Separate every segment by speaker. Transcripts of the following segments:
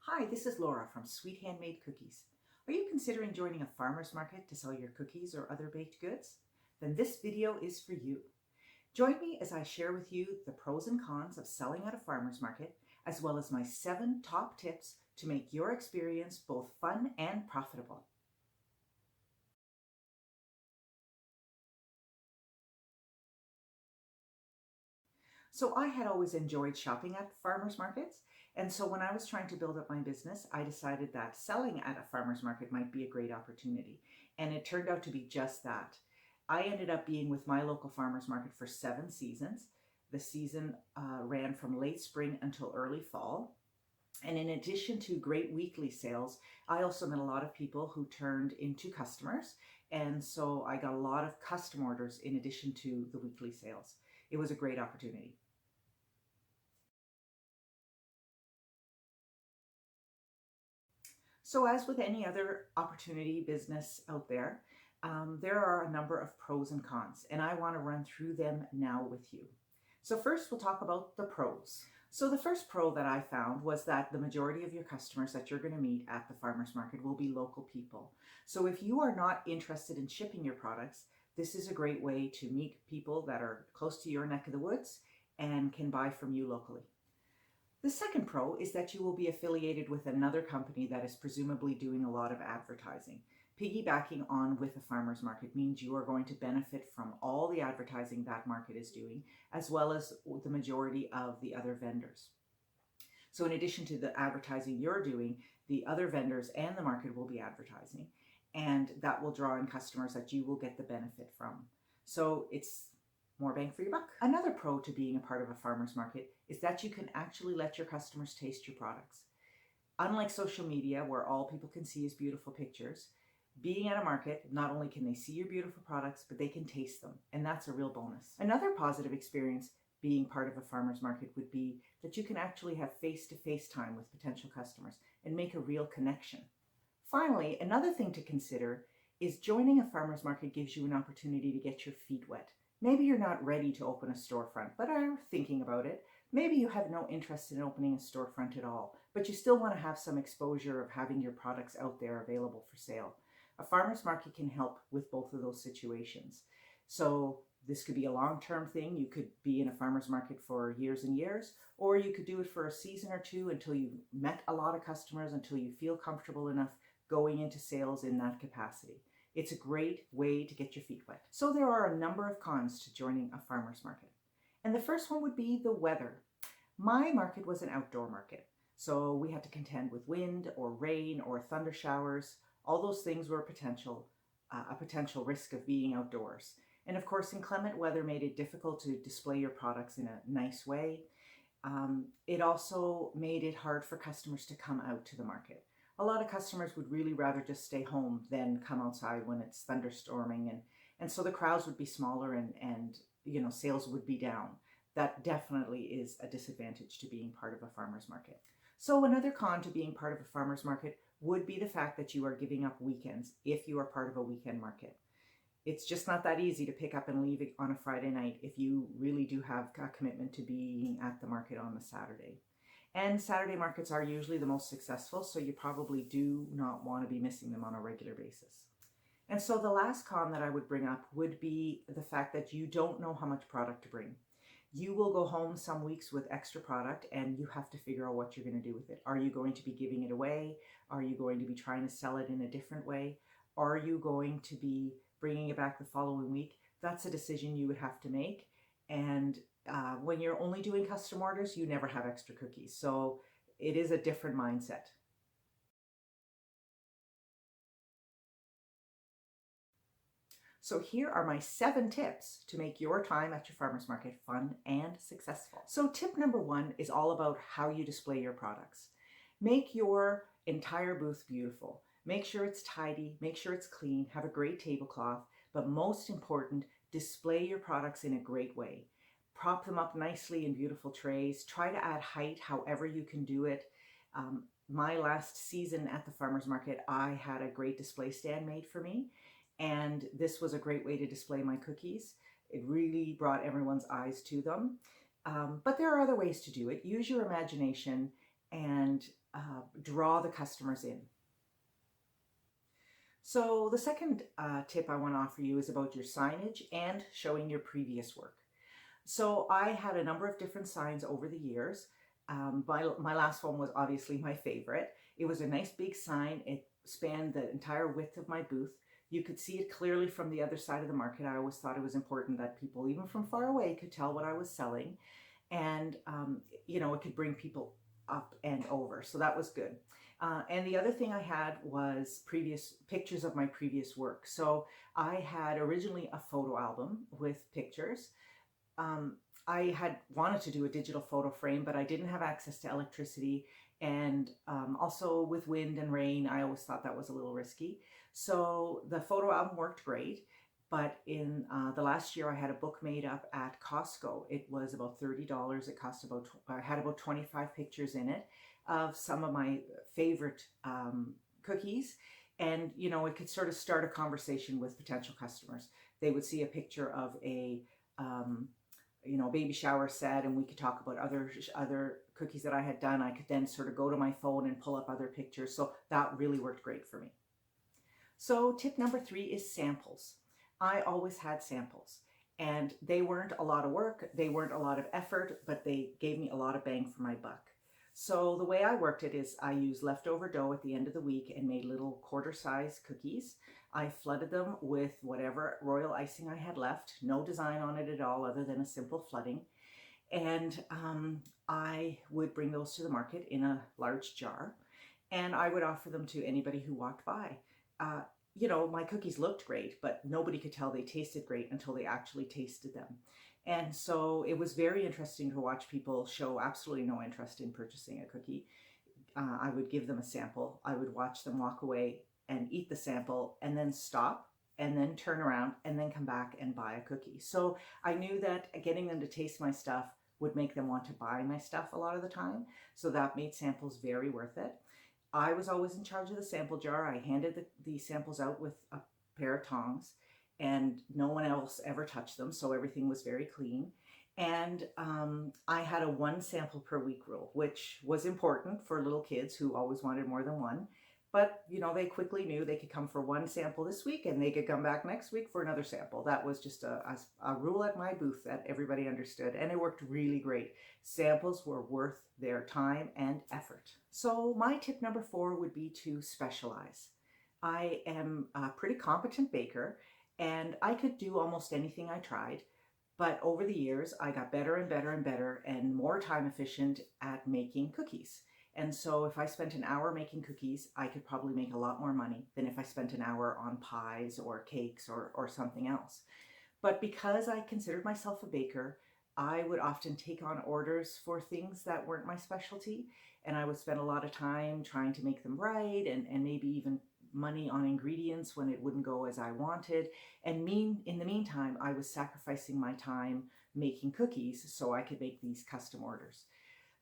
Speaker 1: Hi, this is Laura from Sweet Handmade Cookies. Are you considering joining a farmer's market to sell your cookies or other baked goods? Then this video is for you. Join me as I share with you the pros and cons of selling at a farmer's market, as well as my 7 top tips to make your experience both fun and profitable. So I had always enjoyed shopping at farmers markets. And so when I was trying to build up my business, I decided that selling at a farmers market might be a great opportunity. And it turned out to be just that. I ended up being with my local farmers market for 7 seasons. The season ran from late spring until early fall. And in addition to great weekly sales, I also met a lot of people who turned into customers. And so I got a lot of custom orders in addition to the weekly sales. It was a great opportunity. So, as with any other opportunity business out there, there are a number of pros and cons, and I want to run through them now with you. So, first, we'll talk about the pros. So, the first pro that I found was that the majority of your customers that you're going to meet at the farmers market will be local people. So, if you are not interested in shipping your products, this is a great way to meet people that are close to your neck of the woods and can buy from you locally. The second pro is that you will be affiliated with another company that is presumably doing a lot of advertising. Piggybacking on with a farmer's market means you are going to benefit from all the advertising that market is doing, as well as the majority of the other vendors. So, in addition to the advertising you're doing, the other vendors and the market will be advertising, and that will draw in customers that you will get the benefit from. So, it's more bang for your buck. Another pro to being a part of a farmer's market is that you can actually let your customers taste your products. Unlike social media, where all people can see is beautiful pictures, being at a market, not only can they see your beautiful products, but they can taste them, and that's a real bonus. Another positive experience being part of a farmer's market would be that you can actually have face-to-face time with potential customers and make a real connection. Finally, another thing to consider is joining a farmer's market gives you an opportunity to get your feet wet. Maybe you're not ready to open a storefront, but are thinking about it. Maybe you have no interest in opening a storefront at all, but you still want to have some exposure of having your products out there available for sale. A farmer's market can help with both of those situations. So this could be a long-term thing. You could be in a farmer's market for years and years, or you could do it for a season or two until you've met a lot of customers, until you feel comfortable enough going into sales in that capacity. It's a great way to get your feet wet. So there are a number of cons to joining a farmer's market. And the first one would be the weather. My market was an outdoor market, so we had to contend with wind or rain or thunder showers. All those things were a potential risk of being outdoors. And of course, inclement weather made it difficult to display your products in a nice way. It also made it hard for customers to come out to the market. A lot of customers would really rather just stay home than come outside when it's thunderstorming, and so the crowds would be smaller and sales would be down. That definitely is a disadvantage to being part of a farmer's market. So another con to being part of a farmer's market would be the fact that you are giving up weekends if you are part of a weekend market. It's just not that easy to pick up and leave on a Friday night if you really do have a commitment to being at the market on the Saturday. And Saturday markets are usually the most successful, so you probably do not want to be missing them on a regular basis. And so the last con that I would bring up would be the fact that you don't know how much product to bring. You will go home some weeks with extra product and you have to figure out what you're going to do with it. Are you going to be giving it away? Are you going to be trying to sell it in a different way? Are you going to be bringing it back the following week? That's a decision you would have to make. And when you're only doing custom orders, you never have extra cookies. So it is a different mindset. So here are my 7 tips to make your time at your farmer's market fun and successful. So tip number 1 is all about how you display your products. Make your entire booth beautiful. Make sure it's tidy, make sure it's clean, have a great tablecloth, but most important, display your products in a great way. Prop them up nicely in beautiful trays. Try to add height however you can do it. My last season at the farmer's market, I had a great display stand made for me, and this was a great way to display my cookies. It really brought everyone's eyes to them. But there are other ways to do it. Use your imagination and draw the customers in. So the second tip I want to offer you is about your signage and showing your previous work. So I had a number of different signs over the years. My last one was obviously my favorite. It was a nice big sign. It spanned the entire width of my booth. You could see it clearly from the other side of the market. I always thought it was important that people, even from far away, could tell what I was selling. And, it could bring people up and over. So that was good. And the other thing I had was previous pictures of my previous work. So I had originally a photo album with pictures. I had wanted to do a digital photo frame, but I didn't have access to electricity. And also with wind and rain, I always thought that was a little risky. So the photo album worked great. But in the last year, I had a book made up at Costco. It was about $30. It cost had about 25 pictures in it of some of my favorite cookies. And, it could sort of start a conversation with potential customers. They would see a picture of a baby shower set, and we could talk about other cookies that I had done. I could then sort of go to my phone and pull up other pictures. So that really worked great for me. So tip number 3 is samples. I always had samples, and they weren't a lot of work. They weren't a lot of effort, but they gave me a lot of bang for my buck. So the way I worked it is I used leftover dough at the end of the week and made little quarter-size cookies. I flooded them with whatever royal icing I had left, no design on it at all other than a simple flooding. And I would bring those to the market in a large jar, and I would offer them to anybody who walked by. My cookies looked great, but nobody could tell they tasted great until they actually tasted them. And so it was very interesting to watch people show absolutely no interest in purchasing a cookie. I would give them a sample. I would watch them walk away and eat the sample and then stop and then turn around and then come back and buy a cookie. So I knew that getting them to taste my stuff would make them want to buy my stuff a lot of the time. So that made samples very worth it. I was always in charge of the sample jar. I handed the samples out with a pair of tongs, and no one else ever touched them, so everything was very clean. And I had a 1 sample per week rule, which was important for little kids who always wanted more than one. But, they quickly knew they could come for 1 sample this week and they could come back next week for another sample. That was just a rule at my booth that everybody understood, and it worked really great. Samples were worth their time and effort. So my tip number 4 would be to specialize. I am a pretty competent baker, and I could do almost anything I tried. But over the years, I got better and better and better and more time efficient at making cookies. And so if I spent an hour making cookies, I could probably make a lot more money than if I spent an hour on pies or cakes or something else. But because I considered myself a baker, I would often take on orders for things that weren't my specialty. And I would spend a lot of time trying to make them right, and maybe even money on ingredients when it wouldn't go as I wanted. And in the meantime, I was sacrificing my time making cookies so I could make these custom orders.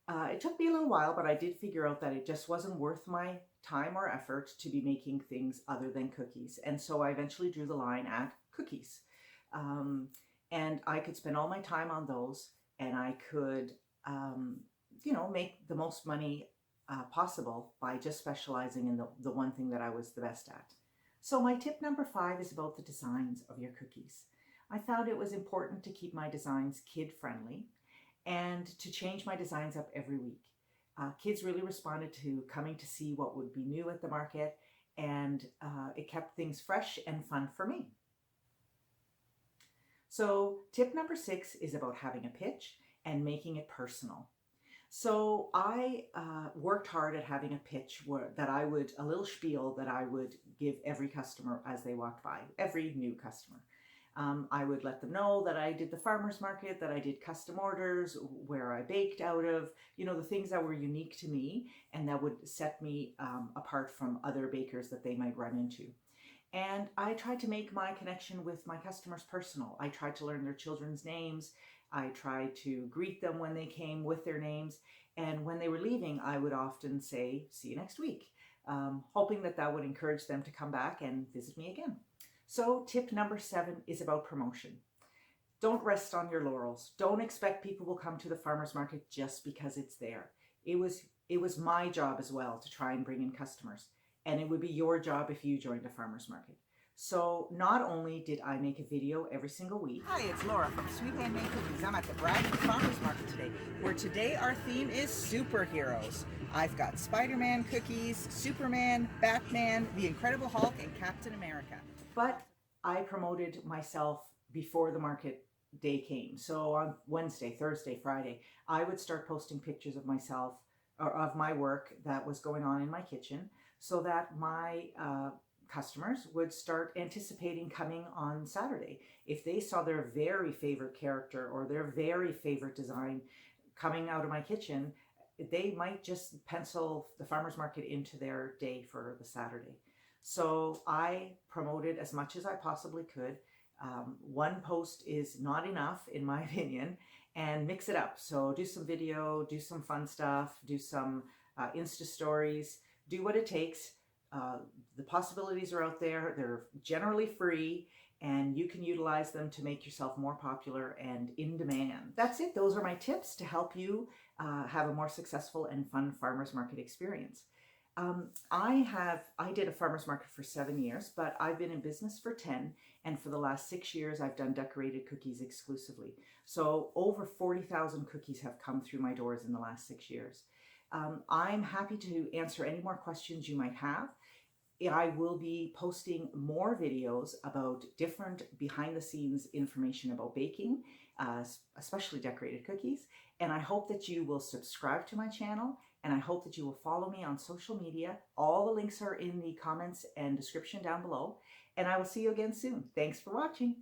Speaker 1: It took me a little while, but I did figure out that it just wasn't worth my time or effort to be making things other than cookies. And so I eventually drew the line at cookies. And I could spend all my time on those, and I could, make the most money possible by just specializing in the one thing that I was the best at. So my tip number 5 is about the designs of your cookies. I found it was important to keep my designs kid-friendly and to change my designs up every week. Kids really responded to coming to see what would be new at the market, and it kept things fresh and fun for me. So tip number 6 is about having a pitch and making it personal. So I worked hard at having a pitch a little spiel that I would give every customer as they walked by, every new customer. I would let them know that I did the farmer's market, that I did custom orders, where I baked out of, the things that were unique to me and that would set me apart from other bakers that they might run into. And I tried to make my connection with my customers personal. I tried to learn their children's names. I tried to greet them when they came with their names. And when they were leaving, I would often say, "See you next week," hoping that would encourage them to come back and visit me again. So tip number 7 is about promotion. Don't rest on your laurels. Don't expect people will come to the farmer's market just because it's there. It it was my job as well to try and bring in customers. And it would be your job if you joined a farmer's market. So not only did I make a video every single week. Hi, it's Laura from Sweet Handmade Cookies. I'm at the Bradford Farmers Market today, where today our theme is superheroes. I've got Spider-Man cookies, Superman, Batman, the Incredible Hulk, and Captain America. But I promoted myself before the market day came. So on Wednesday, Thursday, Friday, I would start posting pictures of myself or of my work that was going on in my kitchen, so that my customers would start anticipating coming on Saturday. If they saw their very favorite character or their very favorite design coming out of my kitchen, they might just pencil the farmers market into their day for the Saturday. So I promoted as much as I possibly could. One post is not enough, in my opinion, and mix it up. So do some video, do some fun stuff, do some Insta stories, do what it takes. The possibilities are out there. They're generally free, and you can utilize them to make yourself more popular and in demand. That's it. Those are my tips to help you have a more successful and fun farmers market experience. I did a farmers market for 7 years, but I've been in business for 10, and for the last 6 years I've done decorated cookies exclusively. So over 40,000 cookies have come through my doors in the last 6 years. I'm happy to answer any more questions you might have. I will be posting more videos about different behind the scenes information about baking, especially decorated cookies. And I hope that you will subscribe to my channel, and I hope that you will follow me on social media. All the links are in the comments and description down below, and I will see you again soon. Thanks for watching.